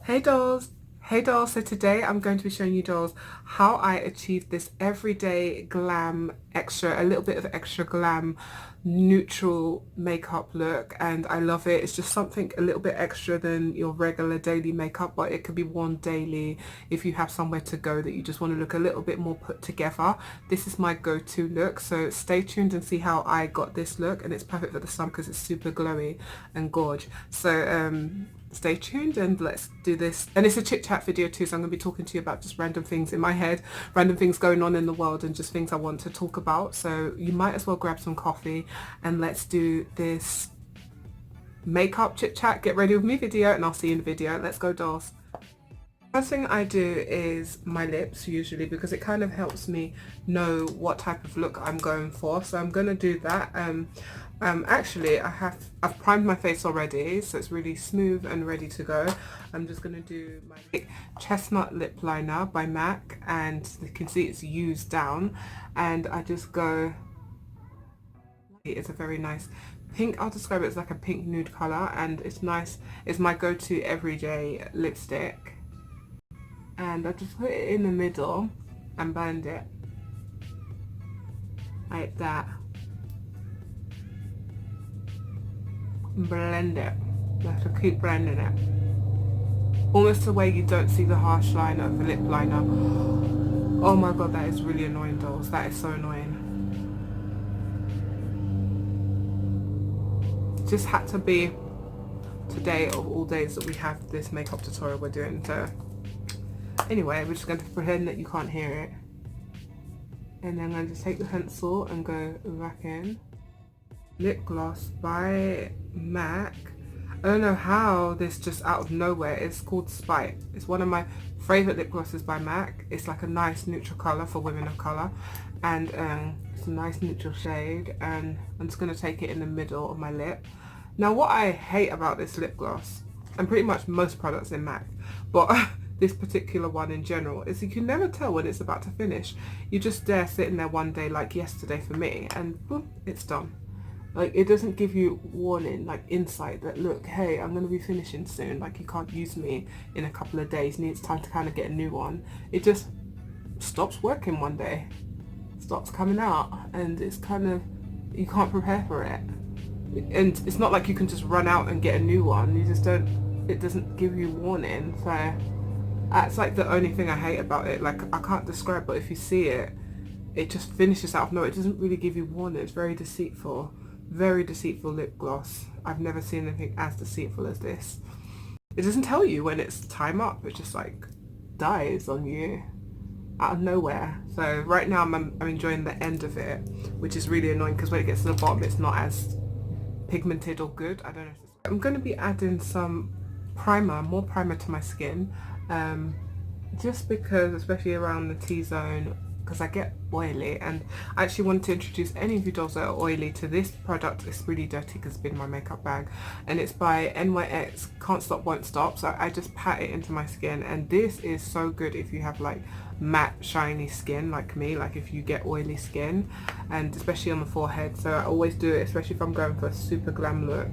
Hey dolls! Hey dolls, so today I'm going to be showing you dolls how I achieved this everyday glam extra, a little bit of extra glam neutral makeup look, and I love it. It's just something a little bit extra than your regular daily makeup, but it could be worn daily if you have somewhere to go that you just want to look a little bit more put together. This is my go-to look, so stay tuned and see how I got this look, and it's perfect for the sun because it's super glowy and gorge. So stay tuned and let's do this. And it's a chit chat video too, so I'm going to be talking to you about just random things in my head, random things going on in the world, and just things I want to talk about. So you might as well grab some coffee and let's do this makeup chit chat, get ready with me video, and I'll see you in the video. Let's go dolls. First thing I do is my lips usually, because it kind of helps me know what type of look I'm going for. So I'm going to do that. Actually I've primed my face already, so it's really smooth and ready to go. I'm just going to do my chestnut lip liner by MAC, and you can see it's used down, and I just go, it's a very nice pink. I'll describe it as like a pink nude color, and it's nice. It's my go-to everyday lipstick, and I just put it in the middle and blend it like that. Blend it. You have to keep blending it, almost the way you don't see the harsh line of the lip liner. Oh my god, that is really annoying dolls. That is so annoying. Just had to be today of all days that we have this makeup tutorial we're doing. So anyway, we're just going to pretend that you can't hear it, and then I'm going to just take the pencil and go back in. Lip gloss by MAC. I don't know how this just out of nowhere. It's called Spite. It's one of my favorite lip glosses by MAC. It's like a nice neutral color for women of color, and it's a nice neutral shade, and I'm just going to take it in the middle of my lip. Now what I hate about this lip gloss, and pretty much most products in MAC, but this particular one in general, is you can never tell when it's about to finish. You just there sitting there one day, like yesterday for me, and boom, it's done. Like, it doesn't give you warning, like insight that, look, hey, I'm going to be finishing soon, like you can't use me in a couple of days, it's time to kind of get a new one. It just stops working one day, stops coming out, and it's kind of, you can't prepare for it. And it's not like you can just run out and get a new one. You just don't, it doesn't give you warning. So that's like the only thing I hate about it. Like, I can't describe, but if you see it, it just finishes out of nowhere. It doesn't really give you warning. It's very deceitful. Very deceitful lip gloss. I've never seen anything as deceitful as this. It doesn't tell you when it's time up. It just like dies on you out of nowhere. So right now I'm enjoying the end of it, which is really annoying because when it gets to the bottom it's not as pigmented or good. I don't know. I'm going to be adding some primer, more primer to my skin, just because, especially around the T-zone, because I get oily, and I actually wanted to introduce any of you dolls that are oily to this product. It's really dirty because it's been in my makeup bag, and it's by NYX Can't Stop Won't Stop. So I just pat it into my skin, and this is so good if you have like matte shiny skin like me, like if you get oily skin, and especially on the forehead. So I always do it, especially if I'm going for a super glam look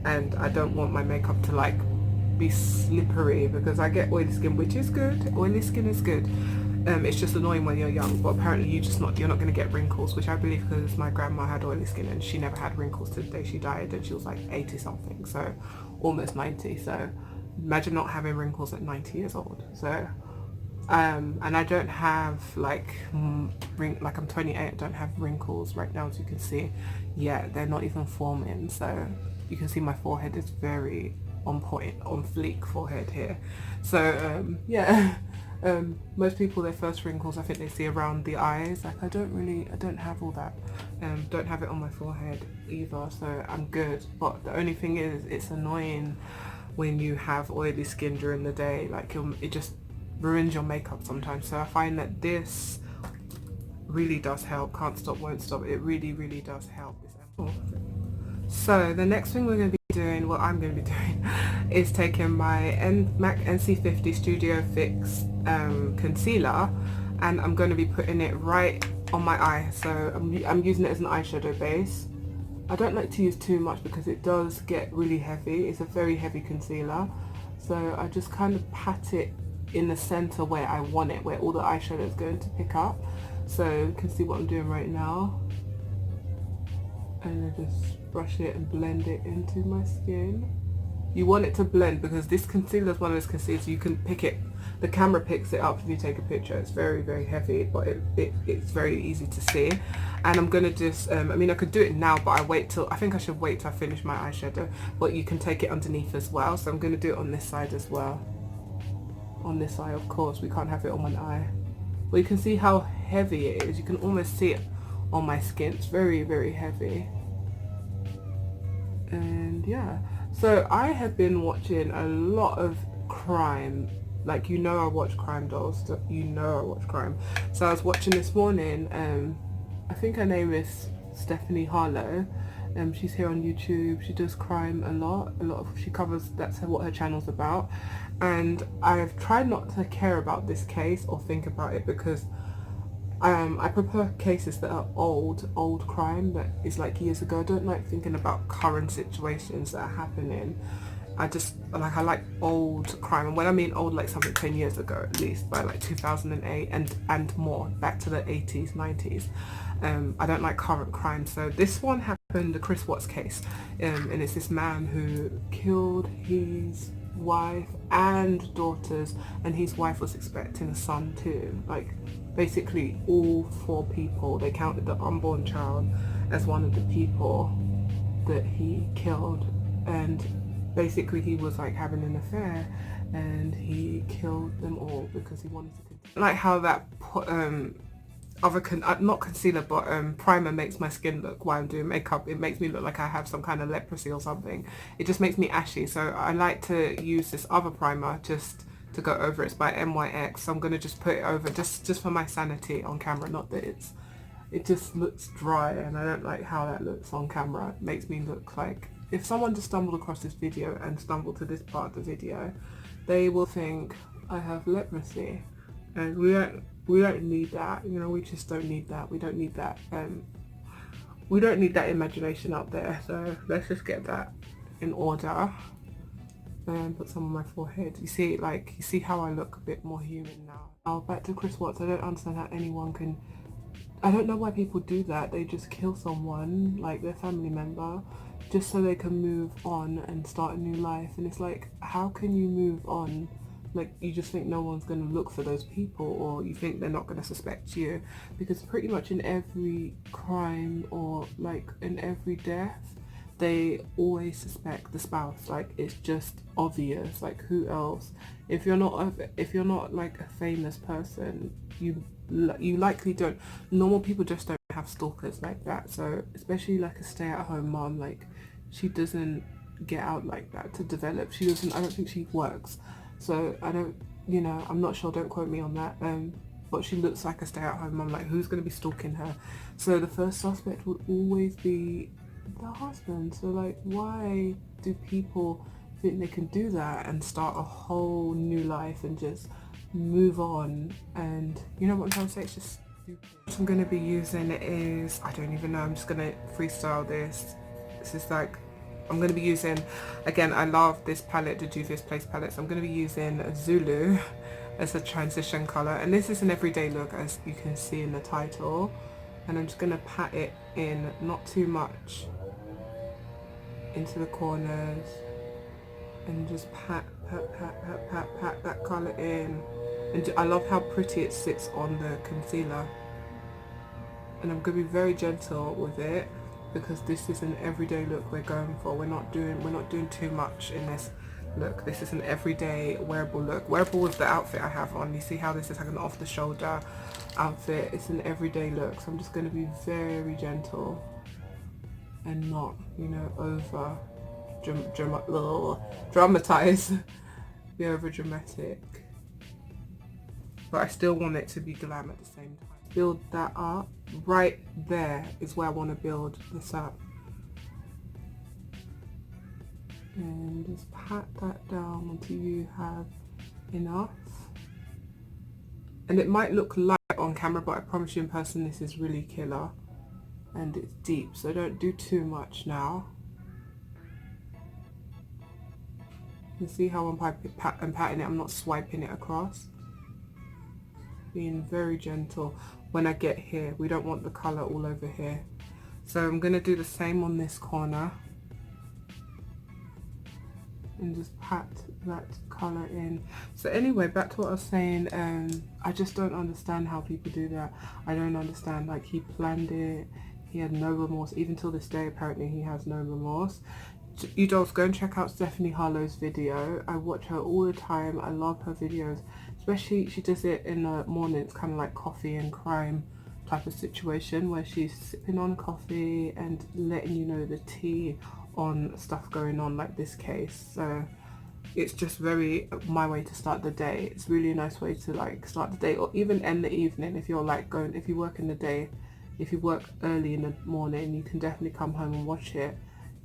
and I don't want my makeup to like be slippery, because I get oily skin, which is good. Oily skin is good. It's just annoying when you're young, but apparently you're not going to get wrinkles, which I believe because my grandma had oily skin and she never had wrinkles to the day she died, and she was like 80 something, so almost 90. So imagine not having wrinkles at 90 years old. So and I don't have like I'm 28, I don't have wrinkles right now, as you can see. Yeah, they're not even forming, so you can see my forehead is very on point, on fleek forehead here. So yeah. Most people, their first wrinkles, I think they see around the eyes. Like I don't have all that. Don't have it on my forehead either, so I'm good. But the only thing is, it's annoying when you have oily skin during the day. Like it just ruins your makeup sometimes. So I find that this really does help. Can't Stop Won't Stop. It really does help. So the next thing we're going to be doing, what I'm going to be doing, is taking my MAC NC50 Studio Fix concealer, and I'm going to be putting it right on my eye. So I'm using it as an eyeshadow base. I don't like to use too much because it does get really heavy. It's a very heavy concealer. So I just kind of pat it in the center where I want it, where all the eyeshadow is going to pick up. So you can see what I'm doing right now. And I just brush it and blend it into my skin. You want it to blend because this concealer is one of those concealers you can pick it. The camera picks it up if you take a picture. It's very, very heavy, but it's very easy to see. And I'm gonna just, I mean, I could do it now, but I think I should wait till I finish my eyeshadow. But you can take it underneath as well. So I'm gonna do it on this side as well. On this eye, of course, we can't have it on one eye. But you can see how heavy it is. You can almost see it on my skin. It's very, very heavy. And yeah, so I have been watching a lot of crime. Like, you know, I watch crime dolls. You know I watch crime. So I was watching this morning. I think her name is Stephanie Harlow. She's here on YouTube. She does crime a lot. She covers, that's what her channel's about. And I've tried not to care about this case or think about it because I prefer cases that are old crime that is like years ago. I don't like thinking about current situations that are happening. I like old crime, and when I mean old, like something 10 years ago at least, by like 2008 and more, back to the 80s, 90s. I don't like current crime. So this one happened, the Chris Watts case, and it's this man who killed his wife and daughters, and his wife was expecting a son too. Like, basically all 4 people, they counted the unborn child as one of the people that he killed. And basically he was like having an affair and he killed them all because he wanted to continue. Like how that not concealer but primer makes my skin look, while I'm doing makeup, it makes me look like I have some kind of leprosy or something. It just makes me ashy. So I like to use this other primer just to go over. It's by MYX. So I'm going to just put it over just for my sanity on camera. Not that it just looks dry, and I don't like how that looks on camera. It makes me look like, if someone just stumbled across this video and stumbled to this part of the video, they will think I have leprosy, and we don't need that. You know, we just don't need that. We don't need that. We don't need that imagination out there. So let's just get that in order and put some on my forehead. You see how I look a bit more human now. Now back to Chris Watts. I don't understand how anyone can. I don't know why people do that. They just kill someone, like their family member, just so they can move on and start a new life. And it's like, how can you move on? Like, you just think no one's going to look for those people, or you think they're not going to suspect you, because pretty much in every crime or like in every death, they always suspect the spouse. Like, it's just obvious. Like, who else? If you're not like a famous person, you likely don't. Normal people just don't have stalkers like that. So especially like a stay-at-home mom, like, she doesn't get out like that to develop. She doesn't. I don't think she works. So I don't. You know, I'm not sure. Don't quote me on that. But she looks like a stay-at-home mom. Like, who's going to be stalking her? So the first suspect would always be the husband. So like, why do people think they can do that and start a whole new life and just move on? And you know what I'm trying to say? It's just stupid. What I'm going to be using is, I don't even know, I'm just going to freestyle this. This is like, I'm going to be using, again, I love this palette, the Juvia's Place palette, so I'm going to be using Zulu as a transition colour, and this is an everyday look, as you can see in the title. And I'm just going to pat it in, not too much, into the corners, and just pat that colour in. And I love how pretty it sits on the concealer. And I'm going to be very gentle with it, because this is an everyday look we're going for. We're not doing too much in this look. This is an everyday wearable look. Wearable was the outfit I have on. You see how this is like an off the shoulder outfit. It's an everyday look, so I'm just going to be very gentle and not, you know, over dramatize, be over dramatic, but I still want it to be glam at the same time. Build that up. Right there is where I want to build this up, and just pat that down until you have enough. And it might look light on camera, but I promise you in person this is really killer, and it's deep, so don't do too much now. You see how I'm patting it, I'm not swiping it across. Being very gentle when I get here. We don't want the colour all over here. So I'm going to do the same on this corner. And just pat that colour in. So anyway, back to what I was saying, I just don't understand how people do that. I don't understand, like, he planned it, he had no remorse. Even till this day, apparently, he has no remorse. You dolls, go and check out Stephanie Harlow's video. I watch her all the time. I love her videos, especially she does it in the morning. It's kind of like coffee and crime type of situation where she's sipping on coffee and letting you know the tea on stuff going on, like this case. So it's just very my way to start the day. It's really a nice way to like start the day, or even end the evening. If you're like going, if you work in the day, if you work early in the morning, you can definitely come home and watch it.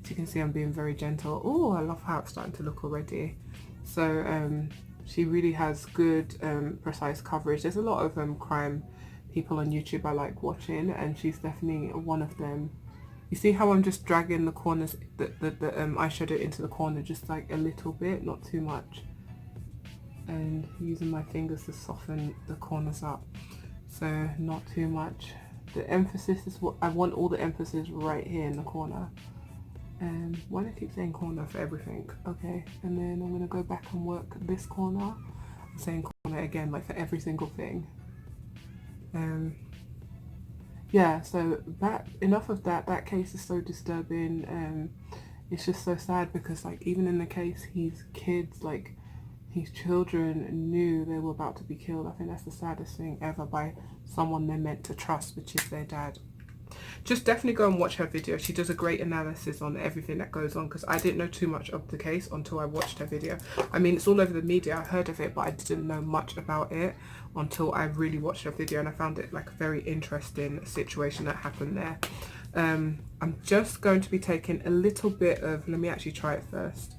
As you can see, I'm being very gentle. Oh, I love how it's starting to look already. So she really has good precise coverage. There's a lot of crime people on YouTube I like watching, and she's definitely one of them. You see how I'm just dragging the corners, the eyeshadow into the corner just like a little bit, not too much, and using my fingers to soften the corners up, so not too much. The emphasis is what I want, all the emphasis right here in the corner. And why do I keep saying corner for everything? Okay, and then I'm gonna go back and work this corner. I'm saying corner again, like for every single thing. Yeah, so that, enough of that. That case is so disturbing. It's just so sad because, like, even in the case, his kids, like his children, knew they were about to be killed. I think that's the saddest thing ever, by someone they're meant to trust, which is their dad. Just definitely go and watch her video. She does a great analysis on everything that goes on, because I didn't know too much of the case until I watched her video. I mean, it's all over the media. I heard of it, but I didn't know much about it until I really watched her video, and I found it like a very interesting situation that happened there. I'm just going to be taking a little bit of, let me actually try it first,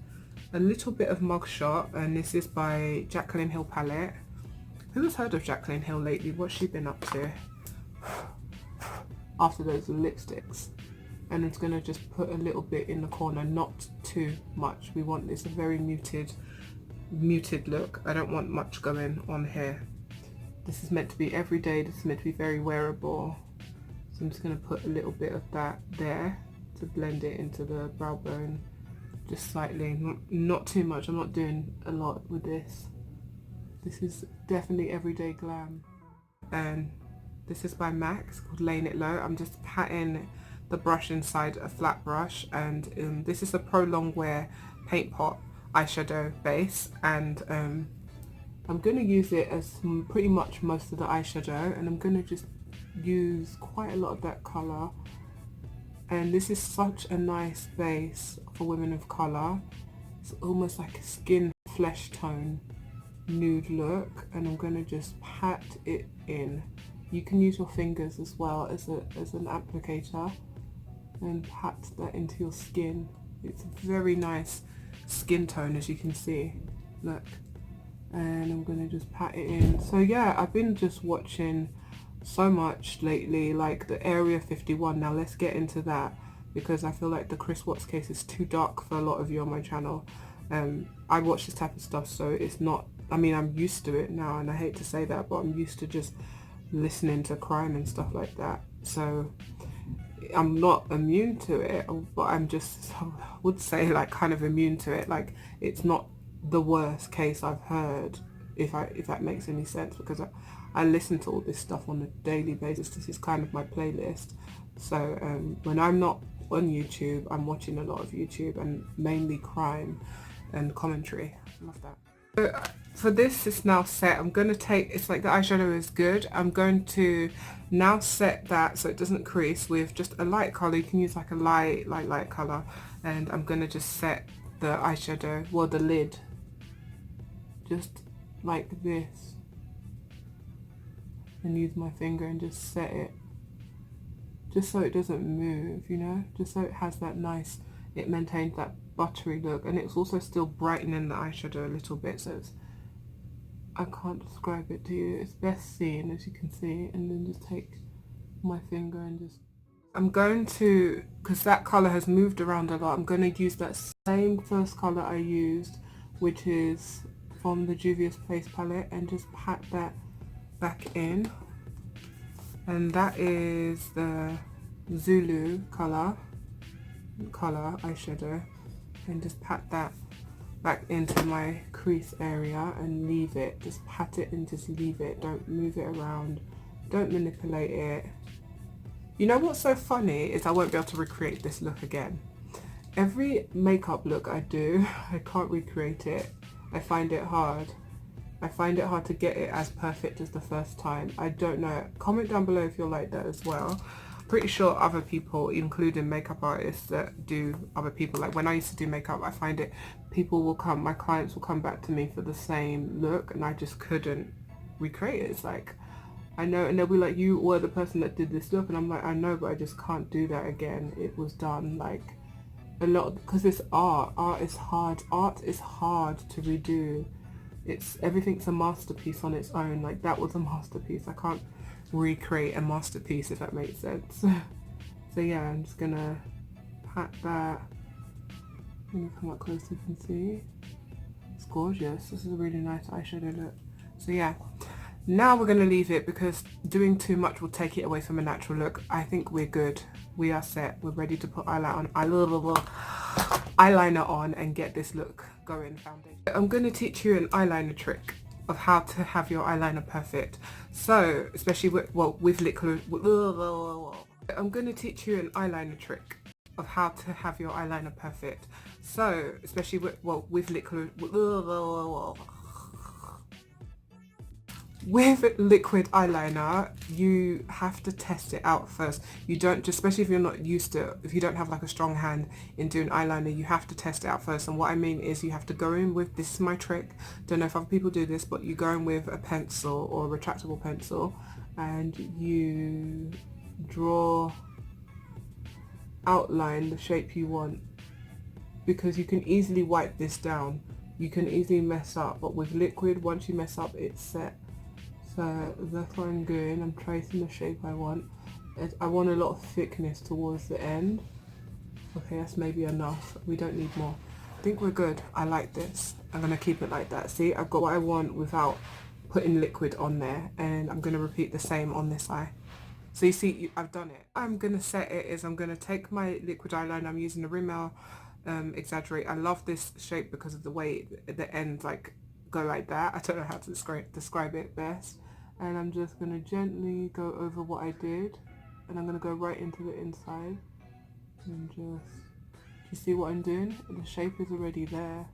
a little bit of Mugshot, and this is by Jaclyn Hill palette. Who has heard of Jaclyn Hill lately? What's she been up to after those lipsticks? And it's going to just put a little bit in the corner, not too much. We want this a very muted look. I don't want much going on here. This is meant to be everyday. This is meant to be very wearable. So I'm just going to put a little bit of that there to blend it into the brow bone, just slightly, not too much. I'm not doing a lot with this. This is definitely everyday glam. And this is by MAC, it's called Laying It Low. I'm just patting the brush inside a flat brush, and this is a Pro Longwear Paint Pot eyeshadow base, and I'm going to use it as pretty much most of the eyeshadow, and I'm going to just use quite a lot of that colour. And this is such a nice base for women of colour. It's almost like a skin flesh tone nude look, and I'm going to just pat it in. You can use your fingers as well as an applicator and pat that into your skin. It's a very nice skin tone, as you can see. Look. And I'm going to just pat it in. So yeah, I've been just watching so much lately, like the Area 51. Now let's get into that, because I feel like the Chris Watts case is too dark for a lot of you on my channel. I watch this type of stuff, so it's not, I mean, I'm used to it now, and I hate to say that, but I'm used to just listening to crime and stuff like that. So I'm not immune to it, but I'm just, I would say, like, kind of immune to it. Like, it's not the worst case I've heard, if that makes any sense, because I listen to all this stuff on a daily basis. This is kind of my playlist. So when I'm not on YouTube, I'm watching a lot of YouTube, and mainly crime and commentary. I love that. So for this, it's now set. I'm going to take, it's like the eyeshadow is good. I'm going to now set that so it doesn't crease with just a light colour. You can use like a light colour, and I'm going to just set the eyeshadow, well, the lid, just like this, and use my finger and just set it, just so it doesn't move, you know, just so it has that nice, it maintains that buttery look, and it's also still brightening the eyeshadow a little bit. So it's, I can't describe it to you, it's best seen, as you can see. And then just take my finger and just, I'm going to, because that colour has moved around a lot, I'm going to use that same first colour I used which is from the Juvia's Place palette, and just pat that back in. And that is the Zulu color eyeshadow, and just pat that back into my crease area and leave it. Just pat it and just leave it. Don't move it around. Don't manipulate it. You know what's so funny is I won't be able to recreate this look again. Every makeup look I do, I can't recreate it. I find it hard. I find it hard to get it as perfect as the first time. I don't know. Comment down below if you're like that as well. Pretty sure other people, including makeup artists that do other people, like when I used to do makeup, I find it, my clients will come back to me for the same look and I just couldn't recreate it. It's like, I know, and they'll be like, you were the person that did this look, and I'm like, I know, but I just can't do that again. It was done like a lot, because it's art. Art is hard to redo. Everything's a masterpiece on its own. Like that was a masterpiece. I can't recreate a masterpiece, if that makes sense. So yeah, I'm just gonna pat that. Let me come up close so you can see. It's gorgeous. This is a really nice eyeshadow look. So yeah, now we're gonna leave it because doing too much will take it away from a natural look. I think we're good. We are set. We're ready to put eyeliner on and get this look going. Foundation. I'm going to teach you an eyeliner trick of how to have your eyeliner perfect. So, especially with liquid. I'm going to teach you an eyeliner trick of how to have your eyeliner perfect. So, especially with liquid. With liquid eyeliner, you have to test it out first. You don't, just especially if you're not used to, if you don't have like a strong hand in doing eyeliner, you have to test it out first. And what I mean is you have to go in with, this is my trick, don't know if other people do this, but you go in with a pencil or a retractable pencil and you outline the shape you want, because you can easily wipe this down. You can easily mess up, but with liquid, once you mess up, it's set. So that's what I'm doing. I'm tracing the shape I want. I want a lot of thickness towards the end. Okay, that's maybe enough. We don't need more. I think we're good. I like this. I'm going to keep it like that. See, I've got what I want without putting liquid on there. And I'm going to repeat the same on this eye. So you see, I've done it. I'm going to set it is I'm going to take my liquid eyeliner. I'm using the Rimmel Exaggerate. I love this shape because of the way the ends like go like that. I don't know how to describe it best. And I'm just going to gently go over what I did, and I'm going to go right into the inside and just, you see what I'm doing? The shape is already there.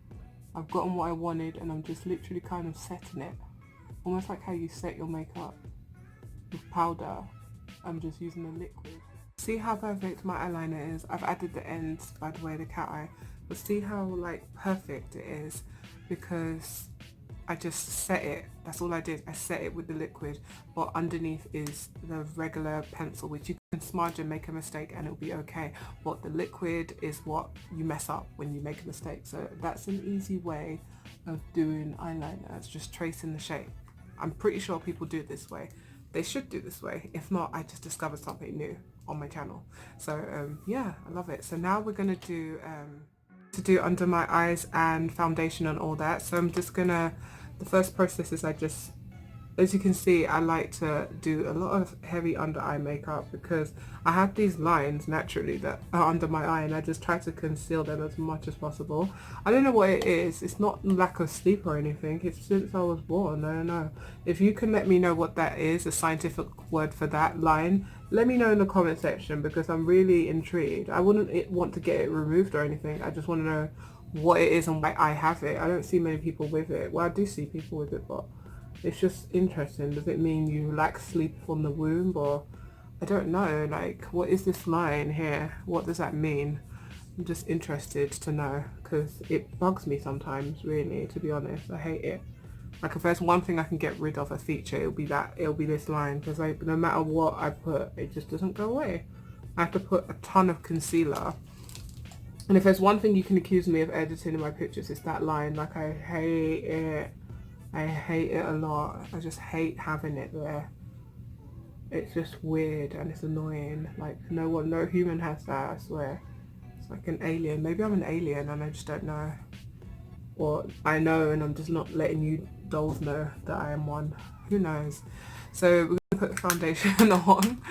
I've gotten what I wanted and I'm just literally kind of setting it, almost like how you set your makeup with powder. I'm just using the liquid. See how perfect my eyeliner is? I've added the ends, by the way, the cat eye, but see how like perfect it is, because I just set it. That's all I did. I set it with the liquid, but underneath is the regular pencil, which you can smudge and make a mistake and it'll be okay. But the liquid is what you mess up when you make a mistake. So that's an easy way of doing eyeliner. It's just tracing the shape. I'm pretty sure people do it this way. They should do this way. If not, I just discovered something new on my channel. So yeah, I love it. So now we're gonna do under my eyes and foundation and all that. So I'm just gonna, the first process is as you can see, I like to do a lot of heavy under eye makeup because I have these lines naturally that are under my eye, and I just try to conceal them as much as possible. I don't know what it is. It's not lack of sleep or anything. It's since I was born. I don't know. If you can let me know what that is, a scientific word for that line, let me know in the comment section, because I'm really intrigued. I wouldn't want to get it removed or anything. I just want to know what it is and why I have it. I don't see many people with it. Well, I do see people with it, but it's just interesting. Does it mean you lack sleep from the womb, or I don't know, like what is this line here? What does that mean? I'm just interested to know, because it bugs me sometimes, really, to be honest. I hate it. Like if there's one thing I can get rid of, a feature, it'll be this line, because like no matter what I put, it just doesn't go away. I have to put a ton of concealer. And if there's one thing you can accuse me of editing in my pictures, it's that line. Like I hate it. I hate it a lot. I just hate having it there. It's just weird and it's annoying. Like no human has that, I swear. It's like an alien. Maybe I'm an alien and I just don't know. or I know and I'm just not letting you dolls know that I am one. Who knows? So we're gonna put foundation on.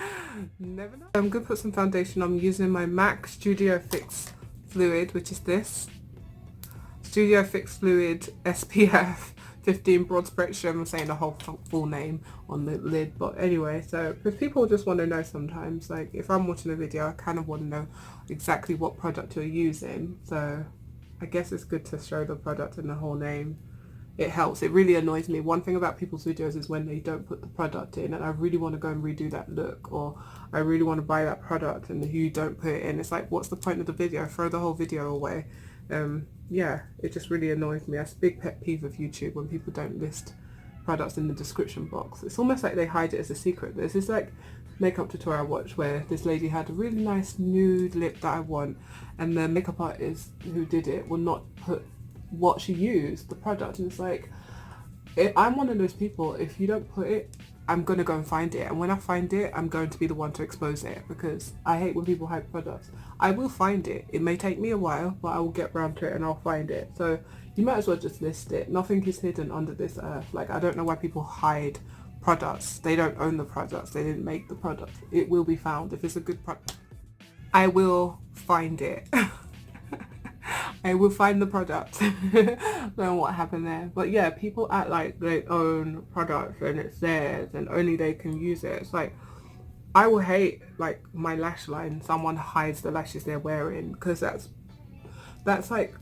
Never know. I'm gonna put some foundation. I'm using my MAC Studio Fix Fluid, which is this. Studio Fix Fluid SPF 15 broad spectrum. I'm saying the whole full name on the lid, but anyway, so because people just want to know sometimes, like if I'm watching a video I kind of want to know exactly what product you're using, so I guess it's good to show the product and the whole name. It helps. It really annoys me. One thing about people's videos is when they don't put the product in, and I really want to go and redo that look, or I really want to buy that product and you don't put it in. It's like, what's the point of the video? Throw the whole video away. Yeah, it just really annoys me. That's a big pet peeve of YouTube, when people don't list products in the description box. It's almost like they hide it as a secret. There's this like makeup tutorial I watched where this lady had a really nice nude lip that I want, and the makeup artist who did it will not put what she used, the product, and it's like, I'm one of those people, if you don't put it, I'm going to go and find it, and when I find it, I'm going to be the one to expose it, because I hate when people hide products. I will find it. It may take me a while, but I will get around to it and I'll find it. So you might as well just list it. Nothing is hidden under this earth. Like, I don't know why people hide products. They don't own the products. They didn't make the product. It will be found. If it's a good product, I will find it. I will find the product. Don't know what happened there. But yeah, people act like they own products and it's theirs and only they can use it. It's like, I will hate like my lash line, someone hides the lashes they're wearing, because that's like,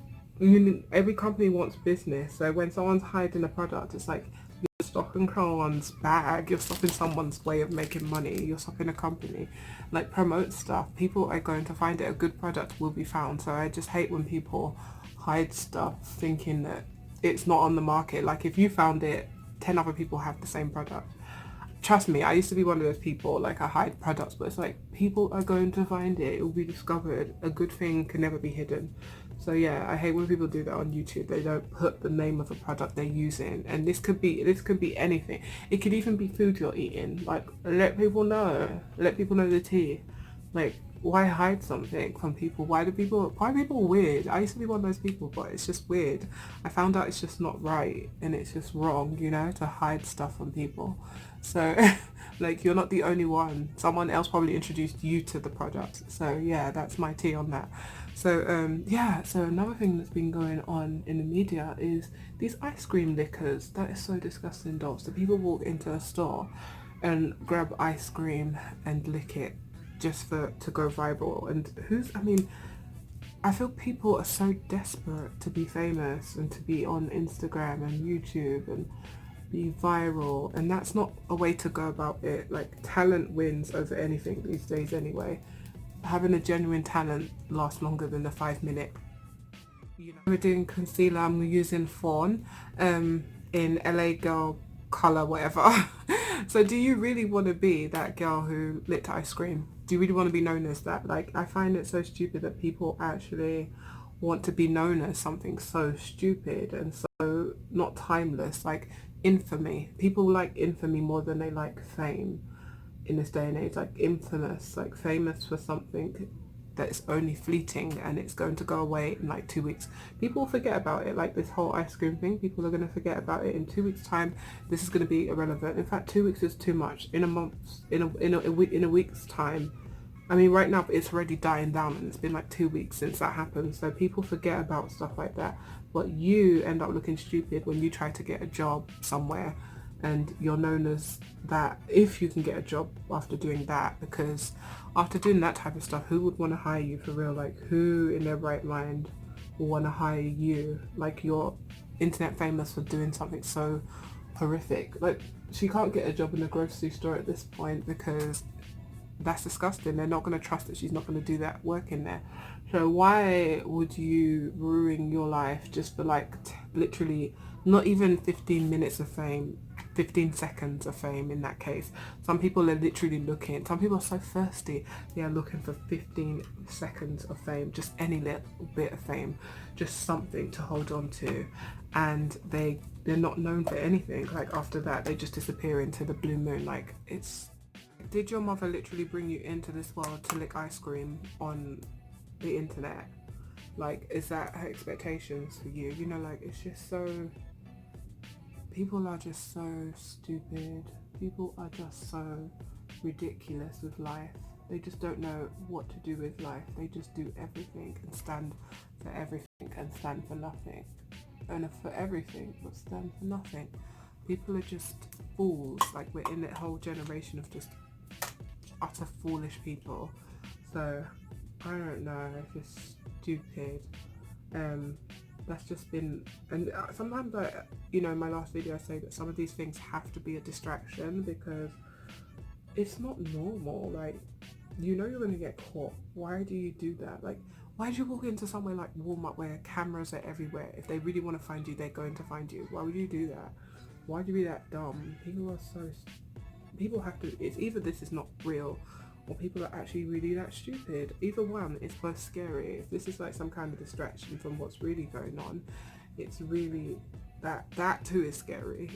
every company wants business. So when someone's hiding a product, it's like you're stopping someone's bag, you're stopping someone's way of making money, you're stopping a company like promote stuff. People are going to find it. A good product will be found. So I just hate when people hide stuff thinking that it's not on the market. Like, if you found it, 10 other people have the same product. Trust me, I used to be one of those people, like, I hide products, but it's like, people are going to find it. It will be discovered. A good thing can never be hidden. So yeah, I hate when people do that on YouTube. They don't put the name of the product they're using, and this could be anything. It could even be food you're eating. Like, let people know the tea. Like, why hide something from people? Why are people weird? I used to be one of those people, but it's just weird. I found out it's just not right, and it's just wrong, to hide stuff from people. So like, you're not the only one. Someone else probably introduced you to the product. So yeah, that's my tea on that. So yeah, so another thing that's been going on in the media is these ice cream lickers. That is so disgusting, dolls. So people walk into a store and grab ice cream and lick it just to go viral. And I feel people are so desperate to be famous and to be on Instagram and YouTube and be viral, and that's not a way to go about it. Like, talent wins over anything these days anyway. Having a genuine talent lasts longer than the 5-minute. We're doing concealer. I'm using Fawn in LA Girl color whatever. So do you really want to be that girl who licked ice cream? Do you really want to be known as that? Like, I find it so stupid that people actually want to be known as something so stupid and so not timeless. Like, infamy. People like infamy more than they like fame in this day and age. Like, infamous, like famous for something that is only fleeting and it's going to go away in like 2 weeks. People forget about it. Like, this whole ice cream thing, people are going to forget about it in 2 weeks time. This is going to be irrelevant. In fact, 2 weeks is too much. In a month, in a week's time, right now it's already dying down and it's been like 2 weeks since that happened. So people forget about stuff like that, but you end up looking stupid when you try to get a job somewhere and you're known as that, if you can get a job after doing that. Because after doing that type of stuff, who would want to hire you for real? Like, who in their right mind will want to hire you? Like, you're internet famous for doing something so horrific. Like, she can't get a job in a grocery store at this point because that's disgusting. They're not going to trust that she's not going to do that work in there. So why would you ruin your life just for like literally not even 15 minutes of fame, 15 seconds of fame in that case? Some people are literally looking, some people are so thirsty, they are looking for 15 seconds of fame, just any little bit of fame, just something to hold on to, and they're not known for anything. Like, after that they just disappear into the blue moon. Like, it's, did your mother literally bring you into this world to lick ice cream on the internet? Like, is that her expectations for you? You know, like, it's just so, people are just so stupid. People are just so ridiculous with life. They just don't know what to do with life. They just do everything and stand for everything and stand for nothing. And for everything, but stand for nothing. People are just fools. Like, we're in that whole generation of just utter foolish people. So I don't know, it's just stupid. That's just been, and sometimes in my last video I say that some of these things have to be a distraction because it's not normal. Like, you're gonna get caught. Why do you do that? Like, why do you walk into somewhere like Walmart where cameras are everywhere? If they really want to find you, they're going to find you. Why would you do that? Why would you be that dumb? People have to, it's either this is not real or people are actually really that stupid. Either one is both scary. If this is like some kind of distraction from what's really going on, it's really, that too is scary.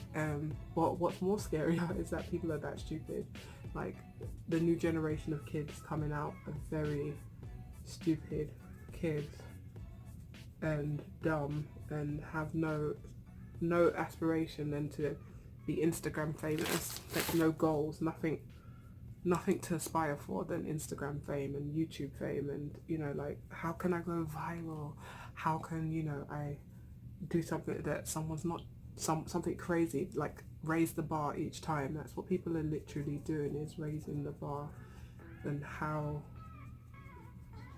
But what's more scary is that people are that stupid. Like, the new generation of kids coming out are very stupid kids and dumb and have no aspiration than to be Instagram famous. Like, no goals, nothing to aspire for than Instagram fame and YouTube fame. And like, how can I go viral? How can I do something that someone's not, something crazy, like raise the bar each time? That's what people are literally doing, is raising the bar. And how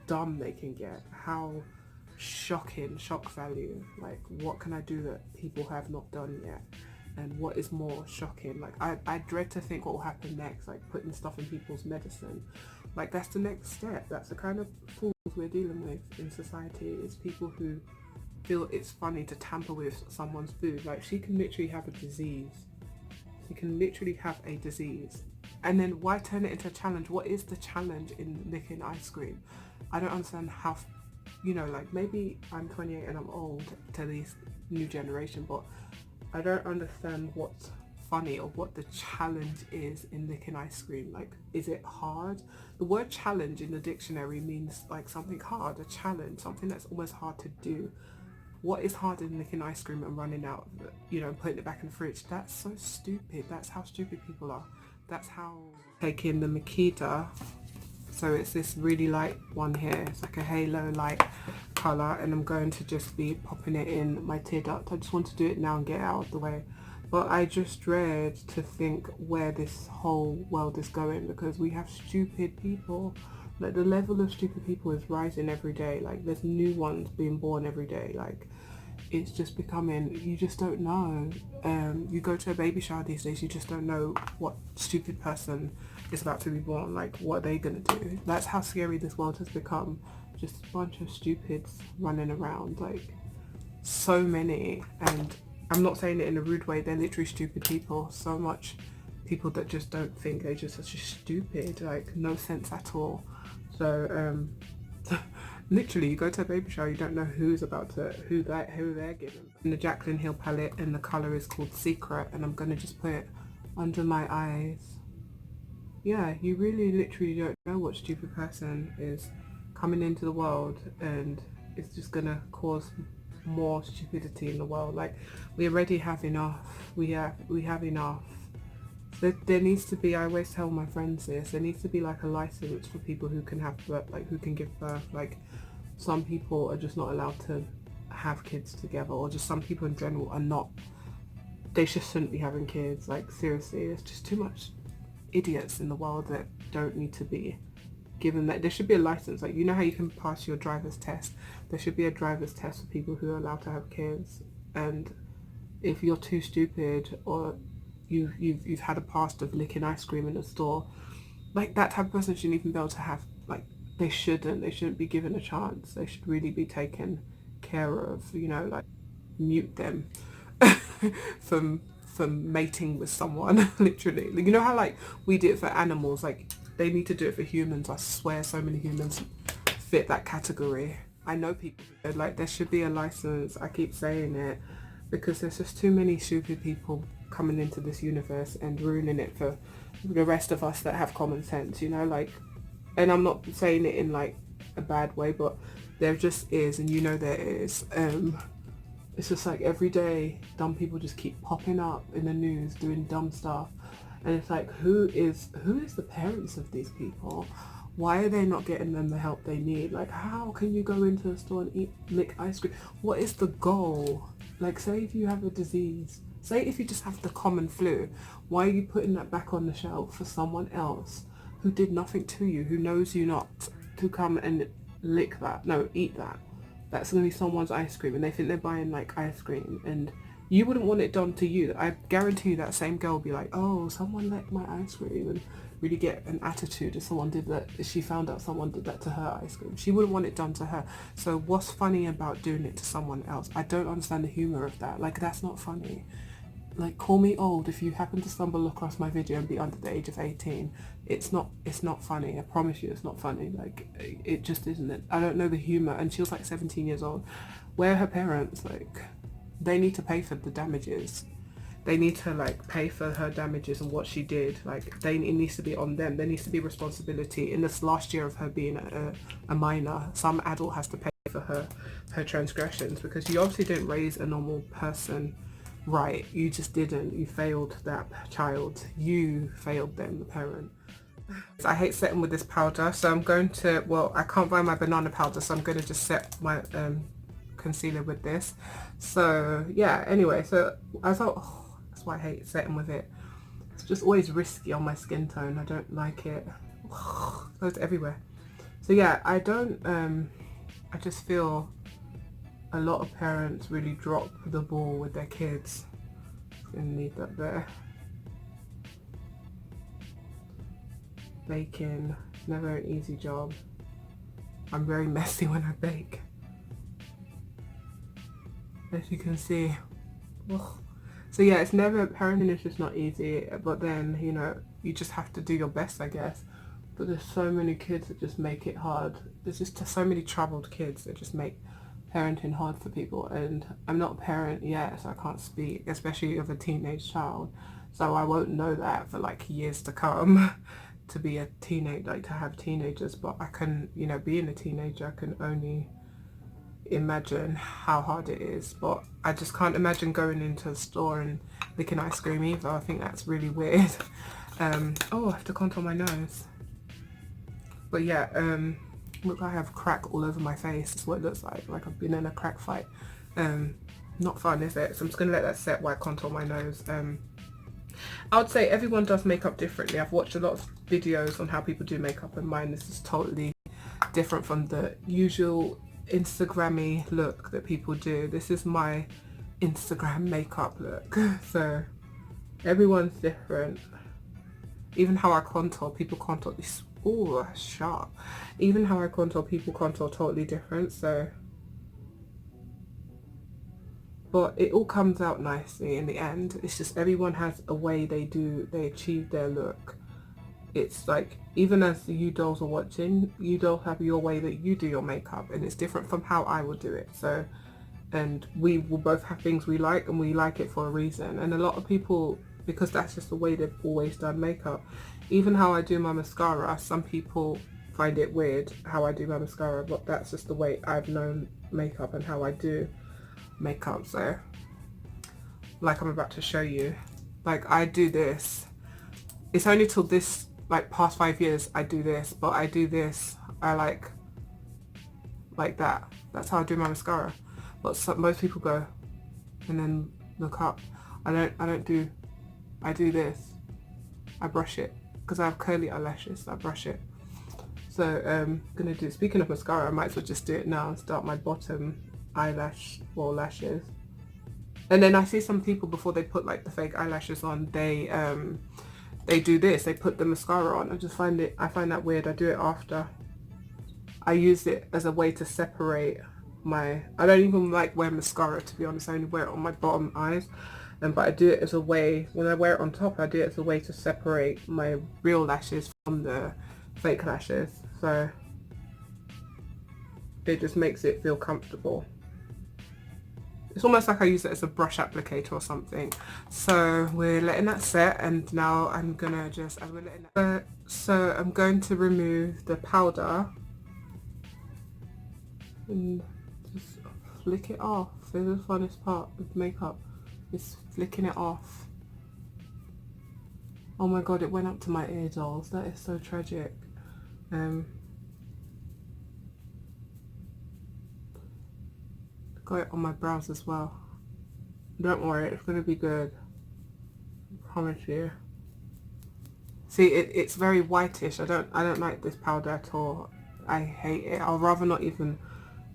dumb they can get, how shock value, like, what can I do that people have not done yet? And what is more shocking, like, I dread to think what will happen next, like putting stuff in people's medicine. Like, that's the next step. That's the kind of fools we're dealing with in society, is people who feel it's funny to tamper with someone's food. Like, she can literally have a disease. And then why turn it into a challenge? What is the challenge in licking ice cream? I don't understand how, like, maybe I'm 28 and I'm old to this new generation, but I don't understand what's funny or what the challenge is in licking ice cream. Like, is it hard? The word challenge in the dictionary means like something hard, a challenge, something that's almost hard to do. What is hard in licking ice cream and running out, and putting it back in the fridge? That's so stupid. That's how stupid people are. That's how. Taking the Makita, so it's this really light one here. It's like a halo light colour, and I'm going to just be popping it in my tear duct. I just want to do it now and get it out of the way. But I just dread to think where this whole world is going, because we have stupid people. Like, the level of stupid people is rising every day. Like, there's new ones being born every day. Like, it's just becoming, you just don't know. You go to a baby shower these days, you just don't know what stupid person is about to be born. Like, what are they gonna do? That's how scary this world has become. Just a bunch of stupids running around, like, so many. And I'm not saying it in a rude way, they're literally stupid people. So much people that just don't think, they just are just stupid, like, no sense at all. So literally, you go to a baby shower, you don't know who they're giving. In the Jaclyn Hill palette, and the colour is called Secret, and I'm gonna just put it under my eyes. Yeah, you really literally don't know what stupid person is coming into the world, and it's just gonna cause more stupidity in the world. Like, we already have enough. We have enough. There needs to be, I always tell my friends this, there needs to be like a license for people who can have birth, like who can give birth. Like, some people are just not allowed to have kids together, or just some people in general are not, they just shouldn't be having kids. Like, seriously, there's just too much idiots in the world that don't need to be given that. There should be a license. Like, how you can pass your driver's test, there should be a driver's test for people who are allowed to have kids. And if you're too stupid, or you've had a past of licking ice cream in a store, like, that type of person shouldn't even be able to have, like, they shouldn't be given a chance. They should really be taken care of, like, mute them from mating with someone. Literally, like, how, like, we do it for animals, like, they need to do it for humans. I swear so many humans fit that category. I know people, like, there should be a license. I keep saying it because there's just too many stupid people coming into this universe and ruining it for the rest of us that have common sense, like, and I'm not saying it in like a bad way, but There just is, and you know there is. It's just like every day dumb people just keep popping up in the news doing dumb stuff, and it's like, who is the parents of these people? Why are they not getting them the help they need? Like, how can you go into a store and lick ice cream? What is the goal? Like, say if you have a disease, say if you just have the common flu, why are you putting that back on the shelf for someone else who did nothing to you, who knows you not, to come and lick that? No, eat that. That's going to be someone's ice cream, and they think they're buying like ice cream, and you wouldn't want it done to you. I guarantee you that same girl will be like, oh, someone licked my ice cream, and really get an attitude if someone did that, if she found out someone did that to her ice cream. She wouldn't want it done to her. So what's funny about doing it to someone else? I don't understand the humor of that. Like, that's not funny. Like, call me old if you happen to stumble across my video and be under the age of 18. It's not funny. I promise you it's not funny. Like, it just isn't. I don't know the humor. And she was like 17 years old. Where are her parents? Like, they need to pay for the damages. They need to like pay for her damages and what she did. Like, it needs to be on them. There needs to be responsibility. In this last year of her being a minor, some adult has to pay for her transgressions, because you obviously didn't raise a normal person right. You just didn't. You failed that child. You failed them, the parent. I hate setting with this powder, so I'm going to, well, I can't buy my banana powder, so I'm going to just set my concealer with this. So yeah, anyway, so I thought, that's why I hate setting with it. It's just always risky on my skin tone. I don't like it. It goes everywhere. So yeah, I just feel a lot of parents really drop the ball with their kids. Gonna leave that there. Baking, never an easy job. I'm very messy when I bake, as you can see. Ugh. So yeah, it's never, parenting is just not easy, but then, you know, you just have to do your best, I guess. But there's so many kids that just make it hard. There's just so many troubled kids that just make parenting hard for people, and I'm not a parent yet, so I can't speak, especially of a teenage child, so I won't know that for like years to come. To be a teenager, like to have teenagers, but I can, you know, being a teenager, I can only imagine how hard it is. But I just can't imagine going into a store and licking ice cream either. I think that's really weird. Oh, I have to contour my nose. But yeah, look, I have crack all over my face. That's what it looks like I've been in a crack fight. Not fun, is it? So I'm just gonna let that set while I contour my nose. I would say everyone does makeup differently. I've watched a lot of videos on how people do makeup, and mine, this is totally different from the usual Instagrammy look that people do. This is my Instagram makeup look. So everyone's different. Even how I contour, people contour this. Oh, that's sharp. Even how I contour, people contour totally different. So, but it all comes out nicely in the end. It's just everyone has a way they achieve their look. It's like, even as you dolls are watching, you dolls have your way that you do your makeup, and it's different from how I would do it. So, and we will both have things we like, and we like it for a reason. And a lot of people, because that's just the way they've always done makeup. Even how I do my mascara, some people find it weird how I do my mascara, but that's just the way I've known makeup and how I do makeup. So, like I'm about to show you, like I do this. It's only till this, like past 5 years, I do this, but I do this, I like that. That's how I do my mascara. But most people go and then look up. I do this. I brush it because I have curly eyelashes, so I brush it. So gonna do, speaking of mascara, I might as well just do it now and start my bottom eyelash or lashes. And then I see some people, before they put like the fake eyelashes on, they do this, they put the mascara on. I find that weird. I do it after. I use it as a way to separate my, I don't even like wear mascara, to be honest. I only wear it on my bottom eyes. But I do it as a way, when I wear it on top, I do it as a way to separate my real lashes from the fake lashes. So it just makes it feel comfortable. It's almost like I use it as a brush applicator or something. So we're letting that set, and now I'm gonna just, as we're letting that, so I'm going to remove the powder. and just flick it off. This is the funnest part with makeup, is flicking it off. Oh my god, it went up to my ear, dolls. That is so tragic. Got it on my brows as well. Don't worry, it's gonna be good. I promise you. See, it's very whitish. I don't like this powder at all. I hate it. I'll rather not even.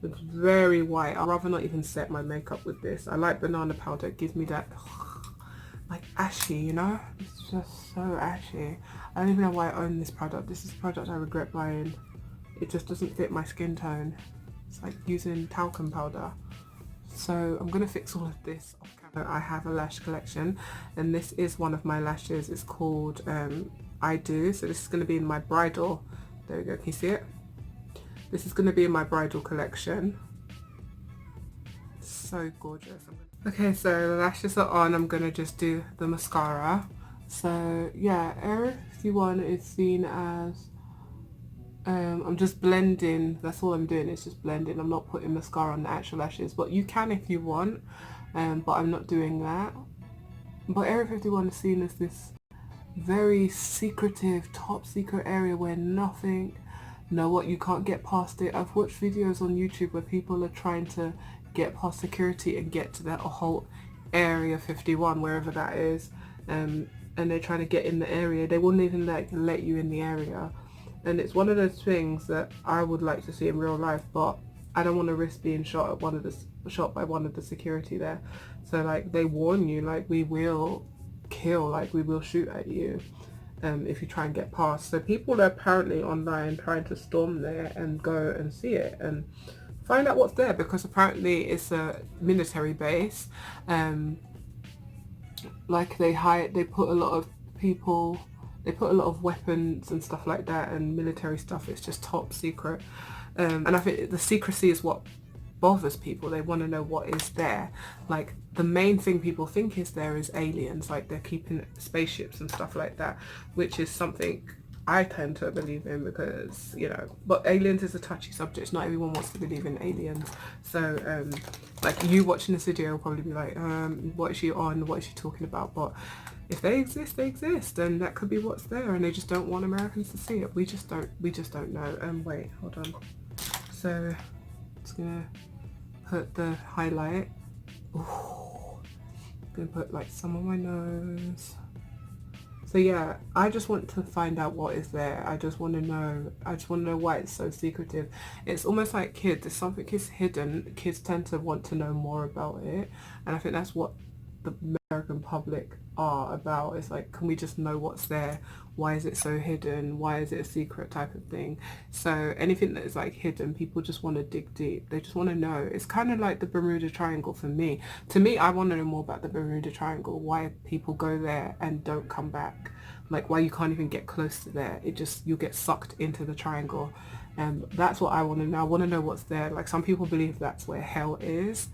It's very white. I'll rather not even set my makeup with this. I like banana powder. It gives me that like ashy, you know? It's just so ashy. I don't even know why I own this product. This is a product I regret buying. It just doesn't fit my skin tone. It's like using talcum powder. So I'm gonna fix all of this off camera. I have a lash collection, and this is one of my lashes. It's called I Do. So this is gonna be in my bridal. There we go. Can you see it? This is gonna be in my bridal collection. So gorgeous. Okay, so the lashes are on. I'm gonna just do the mascara. So yeah, Area 51 is seen as I'm just blending. That's all I'm doing, is just blending. I'm not putting mascara on the actual lashes, but you can if you want, but I'm not doing that. But Area 51 is seen as this very secretive, top secret area where nothing, you can't get past it. I've watched videos on YouTube where people are trying to get past security and get to that whole Area 51, wherever that is, and they're trying to get in the area. They wouldn't even let you in the area. And it's one of those things that I would like to see in real life, but I don't want to risk being shot by one of the security there. So like, they warn you, like, we will kill, like, we will shoot at you if you try and get past. So people are apparently online trying to storm there and go and see it and find out what's there, because apparently it's a military base. Like they put a lot of people. They put a lot of weapons and stuff like that, and military stuff. It's just top secret. And I think the secrecy is what bothers people. They want to know what is there. Like, the main thing people think is there is aliens. Like, they're keeping spaceships and stuff like that, which is something I tend to believe in, because, you know, but aliens is a touchy subject. Not everyone wants to believe in aliens. So, like, you watching this video will probably be like, what is she on? What is she talking about? But if they exist, they exist, and that could be what's there, and they just don't want Americans to see it. We just don't know. Wait, hold on. So, just gonna put the highlight. Ooh. Gonna put like some on my nose. So yeah, I just want to find out what is there. I just want to know why it's so secretive. It's almost like kids. If something is hidden, kids tend to want to know more about it. And I think that's what the American public are about. It's like, can we just know what's there? Why is it so hidden? Why is it a secret type of thing? So anything that is like hidden, people just want to dig deep. They just want to know. It's kind of like the Bermuda Triangle for me. To me, I want to know more about the Bermuda Triangle. Why people go there and don't come back. Like, why you can't even get close to there. It just, you get sucked into the triangle. And that's what I want to know. I want to know what's there. Like, some people believe that's where hell is.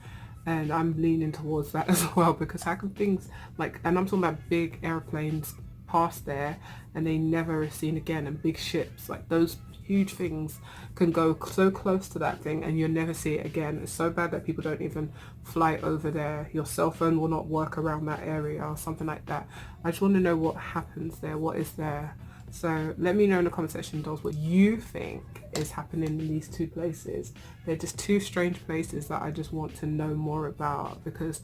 And I'm leaning towards that as well, because how can things like, and I'm talking about big airplanes pass there and they never are seen again, and big ships, like those huge things can go so close to that thing and you'll never see it again. It's so bad that people don't even fly over there. Your cell phone will not work around that area or something like that. I just want to know what happens there, what is there. So let me know in the comment section, dolls, what you think is happening in these two places. They're just two strange places that I just want to know more about, because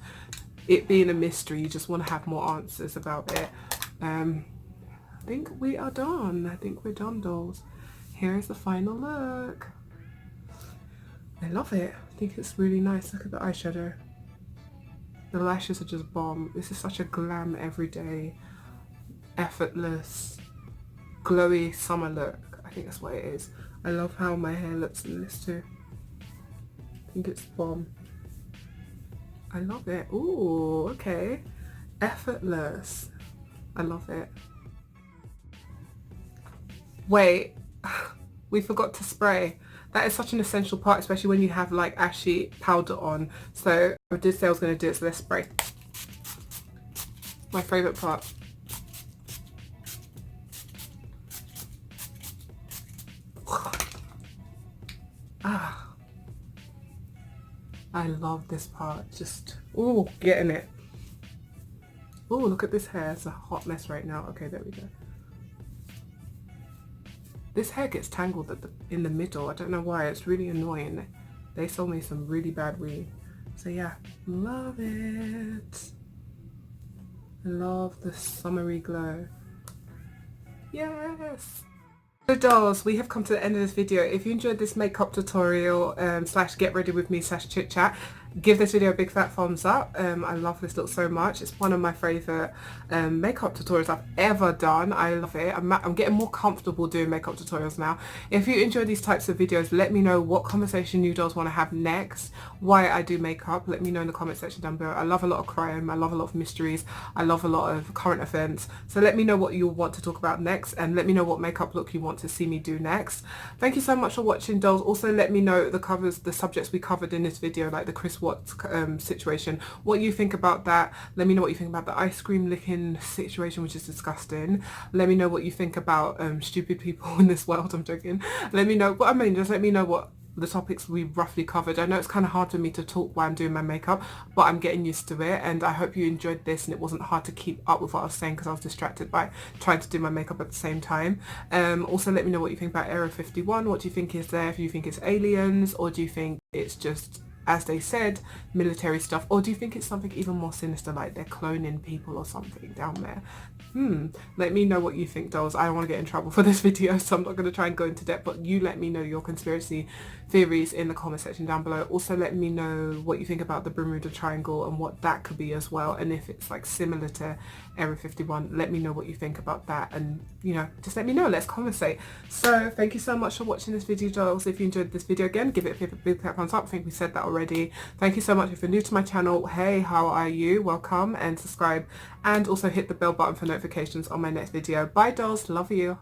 it being a mystery, you just want to have more answers about it. I think we are done. I think we're done, dolls. Here's the final look. I love it. I think it's really nice. Look at the eyeshadow. The lashes are just bomb. This is such a glam, everyday, effortless, glowy summer look. I think that's what it is. I love how my hair looks in this too. I think it's bomb. I love it. Ooh, okay. Effortless. I love it. Wait, we forgot to spray. That is such an essential part, especially when you have like ashy powder on. So I did say I was going to do it, so let's spray. My favourite part. Ah, I love this part. Just, oh, getting it. Oh, look at this hair. It's a hot mess right now. Okay, there we go. This hair gets tangled in the middle. I don't know why. It's really annoying. They sold me some really bad weave. So yeah, love it. Love the summery glow. Yes. So dolls, we have come to the end of this video. If you enjoyed this makeup tutorial slash get ready with me slash chit chat, give this video a big fat thumbs up. I love this look so much. It's one of my favourite makeup tutorials I've ever done. I love it. I'm getting more comfortable doing makeup tutorials now. If you enjoy these types of videos, let me know what conversation you dolls want to have next, why I do makeup. Let me know in the comment section down below. I love a lot of crime. I love a lot of mysteries. I love a lot of current events. So let me know what you want to talk about next, and let me know what makeup look you want to see me do next. Thank you so much for watching, dolls. Also let me know the subjects we covered in this video, like the Chris Watts situation, what you think about that. Let me know what you think about the ice cream licking situation, which is disgusting. Let me know what you think about stupid people in this world. I'm joking. Let me know, just let me know what the topics we roughly covered. I know it's kind of hard for me to talk while I'm doing my makeup, but I'm getting used to it, and I hope you enjoyed this and it wasn't hard to keep up with what I was saying because I was distracted by trying to do my makeup at the same time. Also let me know what you think about Area 51. What do you think is there? If you think it's aliens, or do you think it's just, as they said, military stuff, or do you think it's something even more sinister, like they're cloning people or something down there? Let me know what you think, dolls. I don't want to get in trouble for this video, so I'm not going to try and go into depth, but you let me know your conspiracy theories in the comment section down below. Also let me know what you think about the Bermuda Triangle and what that could be as well, and if it's like similar to Area 51, let me know what you think about that, and you know, just let me know, let's conversate. So thank you so much for watching this video, dolls. If you enjoyed this video, again, give it a big thumbs up. I think we said that already. Thank you so much. If you're new to my channel, hey, how are you? Welcome, and subscribe, and also hit the bell button for notifications on my next video. Bye dolls, love you.